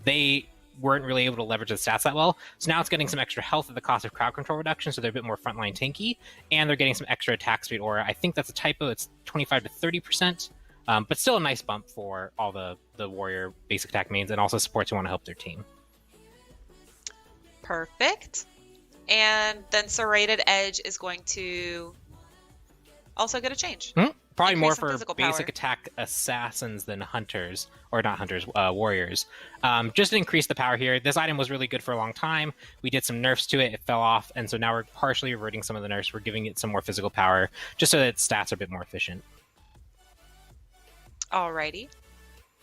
Speaker 8: they weren't really able to leverage the stats that well. So now it's getting some extra health at the cost of crowd control reduction, so they're a bit more frontline tanky, and they're getting some extra attack speed aura. I think that's a typo. It's 25 to 30%, but still a nice bump for all the warrior basic attack mains, and also supports who want to help their team.
Speaker 1: Perfect. And then Serrated Edge is going to also get a change.
Speaker 8: Probably
Speaker 1: Increase
Speaker 8: more
Speaker 1: some
Speaker 8: for
Speaker 1: physical
Speaker 8: basic
Speaker 1: power.
Speaker 8: attack assassins than hunters, or not hunters, warriors. Just to increase the power here. This item was really good for a long time. We did some nerfs to it. It fell off, and so now we're partially reverting some of the nerfs. We're giving it some more physical power, just so that its stats are a bit more efficient.
Speaker 1: Alrighty.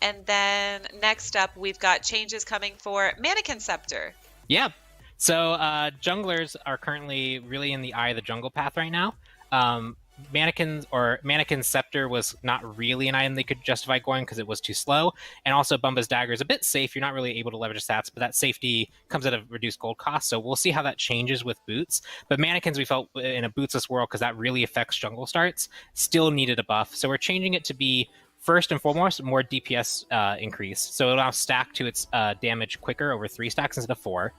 Speaker 1: And then next up, we've got changes coming for Mannequin Scepter.
Speaker 8: Yeah. So junglers are currently really in the eye of the jungle path right now. Mannequin Scepter was not really an item they could justify going because it was too slow. And also Bumba's Dagger is a bit safe. You're not really able to leverage stats, but that safety comes at a reduced gold cost. So we'll see how that changes with boots. But Mannequins, we felt in a bootsless world, because that really affects jungle starts, still needed a buff. So we're changing it to be, first and foremost, more DPS increase. So it'll now stack to its damage quicker over 3 stacks instead of 4.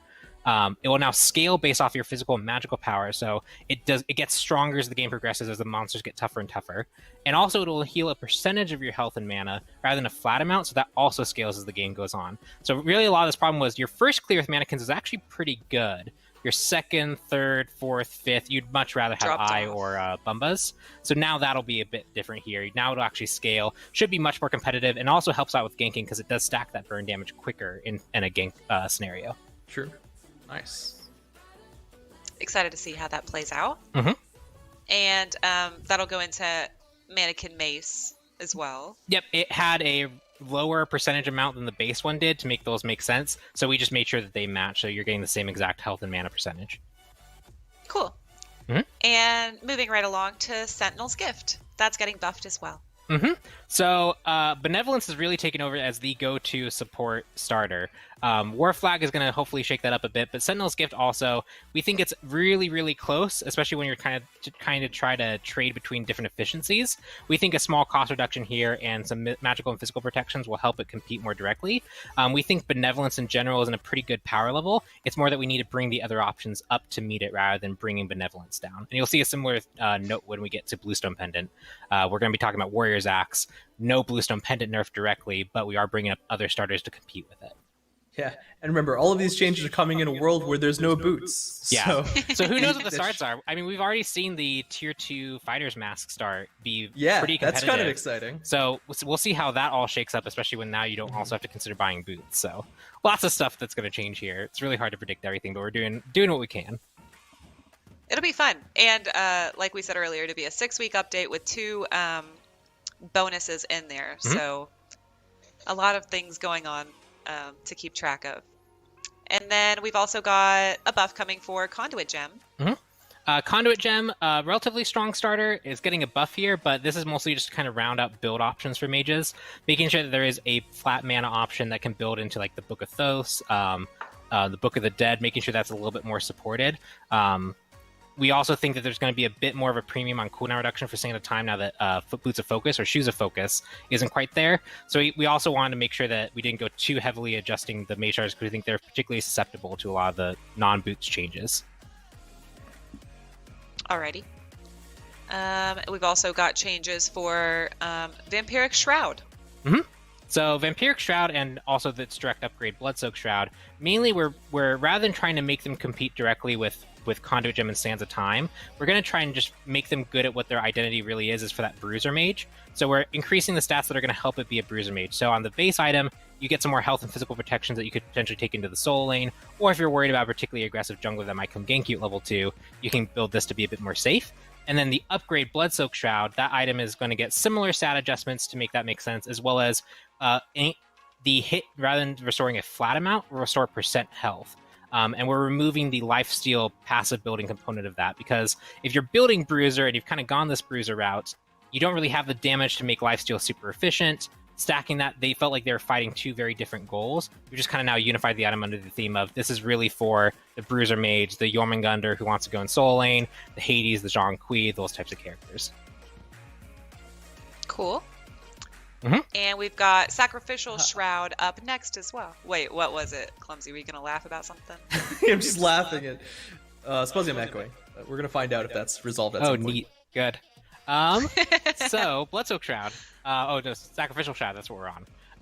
Speaker 8: It will now scale based off your physical and magical power, so it gets stronger as the game progresses, as the monsters get tougher and tougher. And also it will heal a percentage of your health and mana rather than a flat amount, so that also scales as the game goes on. So really a lot of this problem was your first clear with Mannequins is actually pretty good. Your second, third, fourth, fifth, you'd much rather have Eye or Bumbas. So now that'll be a bit different here. Now it'll actually scale, should be much more competitive, and also helps out with ganking because it does stack that burn damage quicker in a gank scenario.
Speaker 2: True. Nice.
Speaker 1: Excited to see how that plays out. And that'll go into Mannequin Mace as well.
Speaker 8: Yep, it had a lower percentage amount than the base one did to make those make sense. So we just made sure that they match, so you're getting the same exact health and mana percentage.
Speaker 1: Cool. And moving right along to Sentinel's Gift. That's getting buffed as well.
Speaker 8: So Benevolence is really taken over as the go-to support starter. War Flag is going to hopefully shake that up a bit, but Sentinel's Gift also, we think it's really, really close, especially when you're kind of try to trade between different efficiencies. We think a small cost reduction here and some magical and physical protections will help it compete more directly. We think Benevolence in general is in a pretty good power level. It's more that we need to bring the other options up to meet it rather than bringing Benevolence down. And you'll see a similar note when we get to Bluestone Pendant. We're going to be talking about Warrior's Axe. No Bluestone Pendant nerf directly, but we are bringing up other starters to compete with it.
Speaker 2: Yeah, and remember, all of these changes are coming in a world where there's no boots.
Speaker 8: Yeah.
Speaker 2: So,
Speaker 8: So who knows what the starts are? I mean, we've already seen the tier 2 fighter's mask start be
Speaker 2: yeah,
Speaker 8: pretty
Speaker 2: that's
Speaker 8: competitive.
Speaker 2: kind of exciting.
Speaker 8: So we'll see how that all shakes up, especially when now you don't also have to consider buying boots. So lots of stuff that's going to change here. It's really hard to predict everything, but we're doing what we can.
Speaker 1: It'll be fun. And like we said earlier, to be a 6-week update with 2 bonuses in there. So a lot of things going on to keep track of. And then we've also got a buff coming for Conduit Gem.
Speaker 8: Conduit Gem, relatively strong starter, is getting a buff here, but this is mostly just to kind of round out build options for mages, making sure that there is a flat mana option that can build into like the Book of Thoth, the Book of the Dead, making sure that's a little bit more supported. We also think that there's going to be a bit more of a premium on cooldown reduction for Sand of Time now that Boots of Focus or Shoes of Focus isn't quite there. So we also wanted to make sure that we didn't go too heavily adjusting the mage stars because we think they're particularly susceptible to a lot of the non-boots changes.
Speaker 1: Alrighty. We've also got changes for Vampiric Shroud.
Speaker 8: So Vampiric Shroud and also its direct upgrade Bloodsoak Shroud, mainly we're rather than trying to make them compete directly with Conduit Gem and Sands of Time, we're going to try and just make them good at what their identity really is for that Bruiser Mage. So we're increasing the stats that are going to help it be a Bruiser Mage. So on the base item, you get some more health and physical protections that you could potentially take into the soul lane, or if you're worried about a particularly aggressive jungler that might come gank you at level 2, you can build this to be a bit more safe. And then the upgrade Bloodsoak Shroud, that item is going to get similar stat adjustments to make that make sense, as well as the hit, rather than restoring a flat amount, will restore percent health. And we're removing the lifesteal passive building component of that, because if you're building Bruiser and you've kind of gone this Bruiser route, you don't really have the damage to make lifesteal super efficient. Stacking that, they felt like they were fighting 2 very different goals. We just kind of now unified the item under the theme of this is really for the Bruiser Mage, the Jormungandr who wants to go in soul lane, the Hades, the Zhong Kui, those types of characters.
Speaker 1: Cool. And we've got Sacrificial Shroud up next as well. Wait, what was it? Clumsy, were you going to laugh about something?
Speaker 2: I'm just laughing at. Suppose I'm echoing. We're gonna find out if that's resolved at some point.
Speaker 8: Neat. Good. So Bloodsoak Shroud. No, Sacrificial Shroud. That's what we're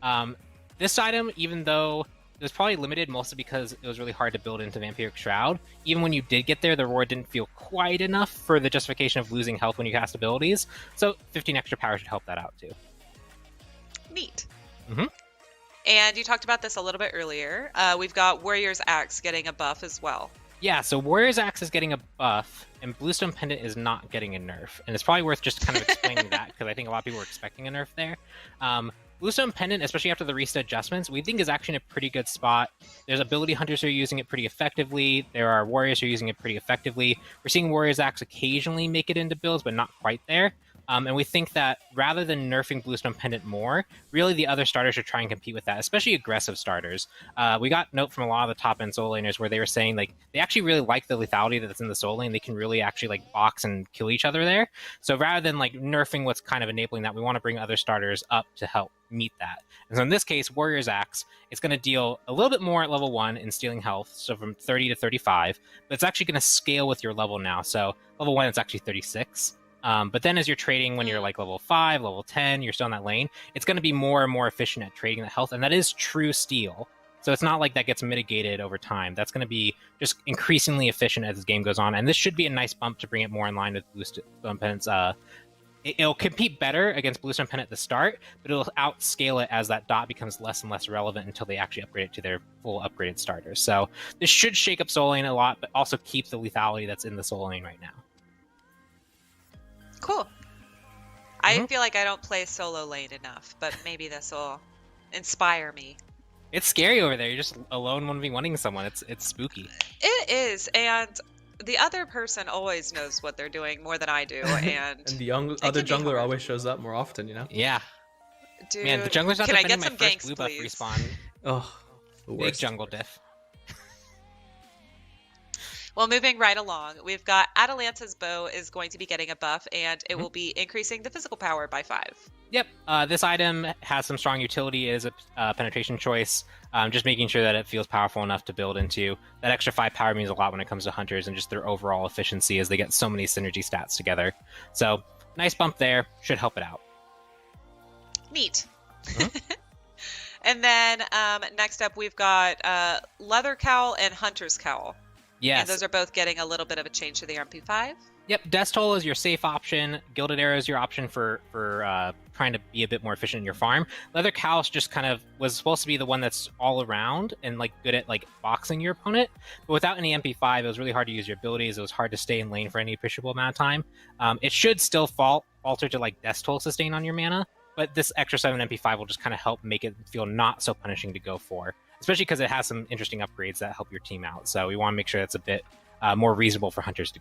Speaker 8: on. This item, even though it was probably limited mostly because it was really hard to build into Vampiric Shroud, even when you did get there, the reward didn't feel quite enough for the justification of losing health when you cast abilities. So 15 extra power should help that out too.
Speaker 1: Neat. And you talked about this a little bit earlier. We've got Warrior's Axe getting a buff as well.
Speaker 8: Yeah, so Warrior's Axe is getting a buff, and Bluestone Pendant is not getting a nerf. And it's probably worth just kind of explaining that, because I think a lot of people were expecting a nerf there. Bluestone Pendant, especially after the reset adjustments, we think is actually in a pretty good spot. There's ability hunters who are using it pretty effectively. There are warriors who are using it pretty effectively. We're seeing Warrior's Axe occasionally make it into builds, but not quite there. And we think that rather than nerfing Bluestone Pendant more, really the other starters should try and compete with that, especially aggressive starters. We got note from a lot of the top-end soul laners where they were saying like they actually really like the lethality that's in the soul lane. They can really actually like box and kill each other there. So rather than like nerfing what's kind of enabling that, we want to bring other starters up to help meet that. And so in this case, Warrior's Axe, it's going to deal a little bit more at level 1 in stealing health, so from 30 to 35, but it's actually going to scale with your level now. So level 1, it's actually 36. But then as you're trading when you're like level 5, level 10, you're still in that lane, it's going to be more and more efficient at trading the health, and that is true steal. So it's not like that gets mitigated over time. That's going to be just increasingly efficient as the game goes on, and this should be a nice bump to bring it more in line with Bluestone Pendant's. It'll compete better against Bluestone Pendant at the start, but it'll outscale it as that dot becomes less and less relevant until they actually upgrade it to their full upgraded starters. So this should shake up Soul Lane a lot, but also keep the lethality that's in the Soul Lane right now.
Speaker 1: Cool. I feel like I don't play solo lane enough, but maybe this will inspire me.
Speaker 8: It's scary over there. You're just alone 1v1ing someone. It's spooky.
Speaker 1: It is, and the other person always knows what they're doing more than I do, and
Speaker 2: And the other jungler always shows up more often, you know?
Speaker 8: Yeah.
Speaker 1: dude,
Speaker 8: Man, the jungler's not
Speaker 1: can I
Speaker 8: defending
Speaker 1: get
Speaker 8: my
Speaker 1: some
Speaker 8: first
Speaker 1: ganks,
Speaker 8: blue buff
Speaker 1: please?
Speaker 8: respawn.
Speaker 2: Oh, the
Speaker 8: Big
Speaker 2: worst.
Speaker 8: jungle diff.
Speaker 1: Well, moving right along, we've got Atalanta's bow is going to be getting a buff, and it will be increasing the physical power by 5.
Speaker 8: Yep, this item has some strong utility. It is a penetration choice. Just making sure that it feels powerful enough to build into. That extra 5 power means a lot when it comes to hunters and just their overall efficiency as they get so many synergy stats together. So, nice bump there. Should help it out.
Speaker 1: Neat. And then next up, we've got Leather Cowl and Hunter's Cowl.
Speaker 8: Yes.
Speaker 1: And those are both getting a little bit of a change to the MP5.
Speaker 8: Yep, Death Toll is your safe option. Gilded Arrow is your option for trying to be a bit more efficient in your farm. Leather Cow's just kind of was supposed to be the one that's all around and like good at like boxing your opponent. But without any MP5, it was really hard to use your abilities. It was hard to stay in lane for any appreciable amount of time. It should still falter to like Death Toll sustain on your mana, but this extra 7 MP5 will just kind of help make it feel not so punishing to go for, especially because it has some interesting upgrades that help your team out. So we want to make sure that's a bit more reasonable for hunters to